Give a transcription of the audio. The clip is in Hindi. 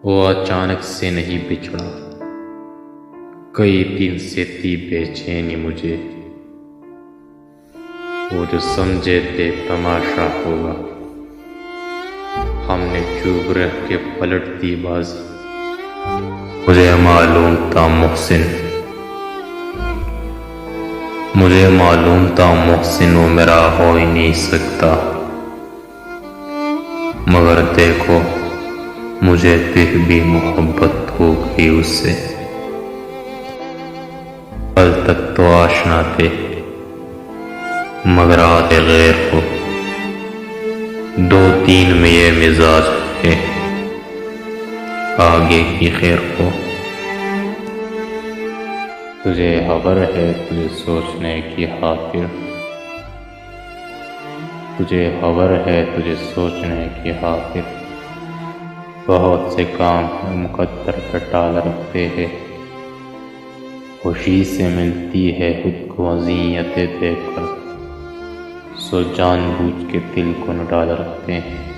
वो अचानक से नहीं बिछड़ा, कई दिन से थी बेचैनी मुझे। वो जो समझे थे तमाशा होगा, हमने चुप रह के पलट दी बाजी। मुझे मालूम था मोहसिन, मुझे मालूम था मोहसिन वो मेरा हो ही नहीं सकता। मगर देखो, मुझे फिर भी मोहब्बत हो गई उससे। कल तक तो आशना थे, मगर आते गैर को। 2-3 में ये मिजाज है, आगे की खैर को। तुझे खबर है तुझे सोचने की खातिर, तुझे खबर है तुझे सोचने की खातिर। बहुत से काम मुकद्दर पे टाल रखते हैं, खुशी से मिलती है खुद को अज़ियतें देखकर। सो जानबूझ के दिल को न डाल रखते हैं।